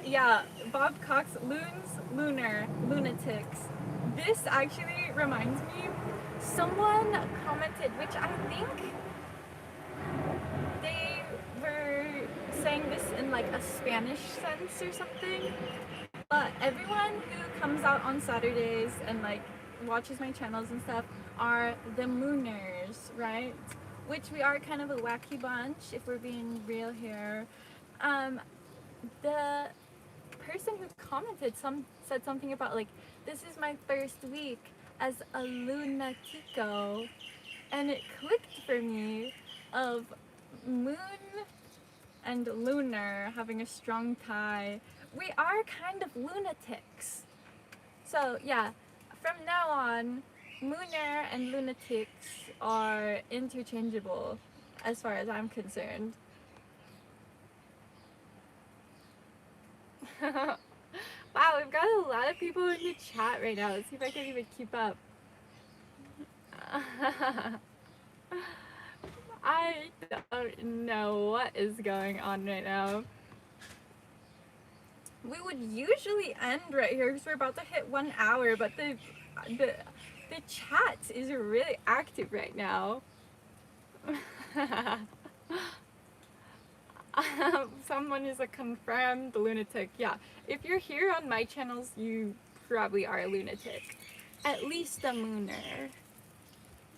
Yeah, Bob Cox, loons, lunar, lunatics. This actually reminds me, someone commented, which I think they were saying this in like a Spanish sense or something, but everyone who comes out on Saturdays and like watches my channels and stuff are the mooners, right? Which we are kind of a wacky bunch if we're being real here. The person who commented said something about like, this is my first week as a lunatico, and it clicked for me of moon and lunar having a strong tie. We are kind of lunatics. So yeah, from now on, lunar and lunatics are interchangeable as far as I'm concerned. Wow, we've got a lot of people in the chat right now. Let's see if I can even keep up. I don't know what is going on right now. We would usually end right here because we're about to hit 1 hour, but the chat is really active right now. Someone is a confirmed lunatic. Yeah, if you're here on my channels, you probably are a lunatic. At least a mooner.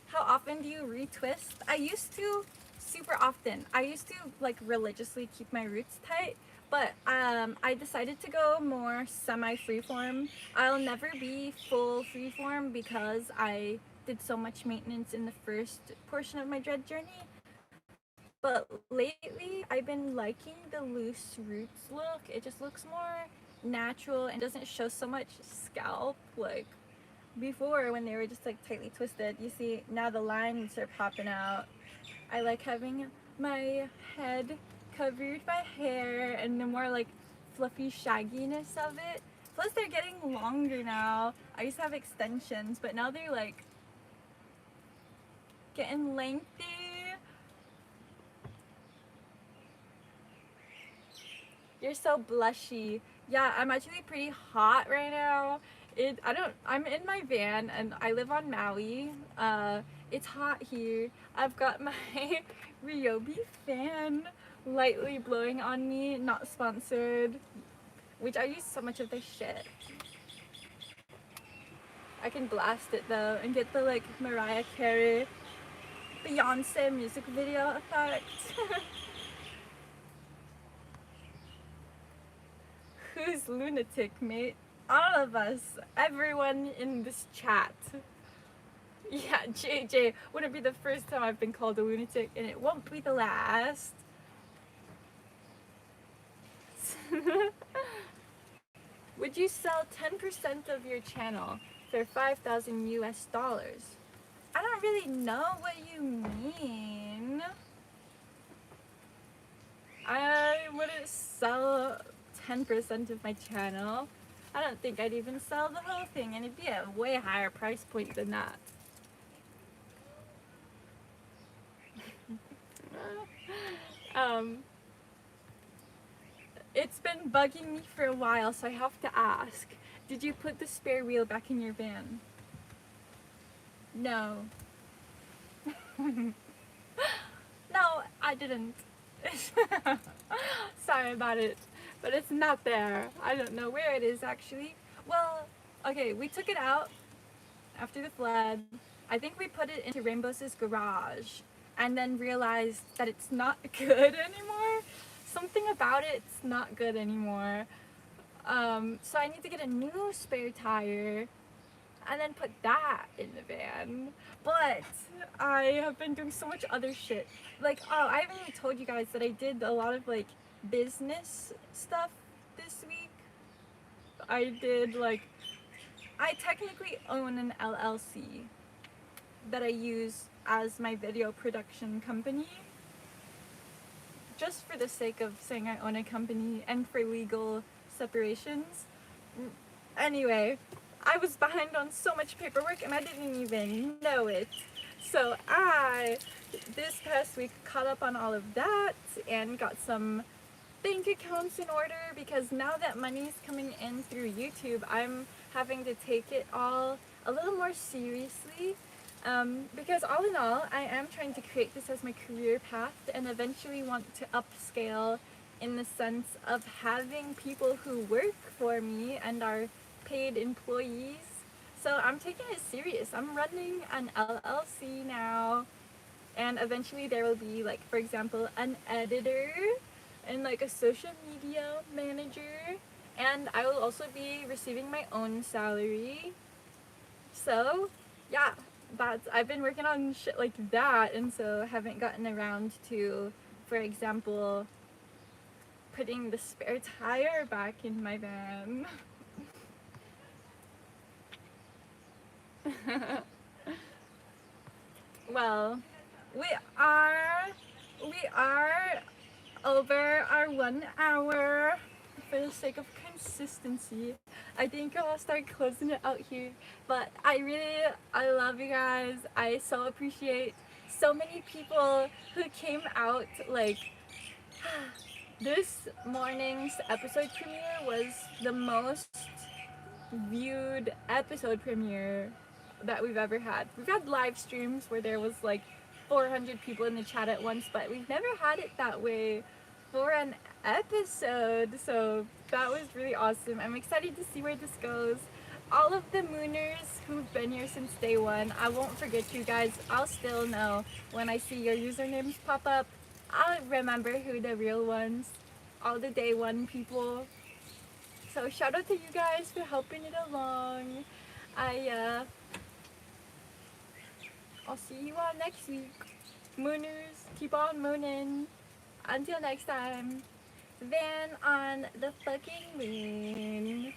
How often do you retwist? I used to super often. I used to like religiously keep my roots tight, but I decided to go more semi-freeform. I'll never be full freeform because I did so much maintenance in the first portion of my dread journey. But lately, I've been liking the loose roots look. It just looks more natural and doesn't show so much scalp like before when they were just like tightly twisted. You see, now the lines are popping out. I like having my head covered my hair and the more like fluffy shagginess of it. Plus they're getting longer now. I used to have extensions, but now they're like getting lengthy. You're so blushy. Yeah, I'm actually pretty hot right now. I'm in my van and I live on Maui. It's hot here. I've got my Ryobi fan lightly blowing on me, not sponsored, which I use so much of this shit. I can blast it though and get the like Mariah Carey, Beyonce music video effect. Who's lunatic, mate? All of us, everyone in this chat. Yeah, JJ, wouldn't be the first time I've been called a lunatic, and it won't be the last. Would you sell 10% of your channel for 5,000 US dollars? I don't really know what you mean. I wouldn't sell 10% of my channel. I don't think I'd even sell the whole thing, and it'd be a way higher price point than that. It's been bugging me for a while, so I have to ask. Did you put the spare wheel back in your van? No. No, I didn't. Sorry about it, but it's not there. I don't know where it is actually. Well, okay, we took it out after the flood. I think we put it into Rainbow's garage and then realized that it's not good anymore. Something about it's not good anymore. So I need to get a new spare tire and then put that in the van. But I have been doing so much other shit. Like, oh, I haven't even told you guys that I did a lot of like business stuff this week. I technically own an LLC that I use as my video production company, just for the sake of saying I own a company and for legal separations. Anyway, I was behind on so much paperwork and I didn't even know it. So I, this past week, caught up on all of that and got some bank accounts in order, because now that money's coming in through YouTube, I'm having to take it all a little more seriously. Because all in all, I am trying to create this as my career path and eventually want to upscale in the sense of having people who work for me and are paid employees. So I'm taking it serious. I'm running an LLC now, and eventually there will be, like, for example, an editor and like a social media manager, and I will also be receiving my own salary. So yeah, I've been working on shit like that, and so haven't gotten around to, for example, putting the spare tire back in my van. Well, we are over our 1 hour. For the sake of consistency, I think I'll start closing it out here. But I love you guys. I so appreciate so many people who came out. Like, this morning's episode premiere was the most viewed episode premiere that we've ever had. We've had live streams where there was like 400 people in the chat at once, but we've never had it that way for an episode. So that was really awesome. I'm excited to see where this goes. All of the mooners who've been here since day one, I won't forget you guys. I'll still know when I see your usernames pop up. I'll remember who the real ones, all the day one people. So shout out to you guys for helping it along. I'll see you all next week. Mooners, keep on mooning. Until next time, van on the fucking moon.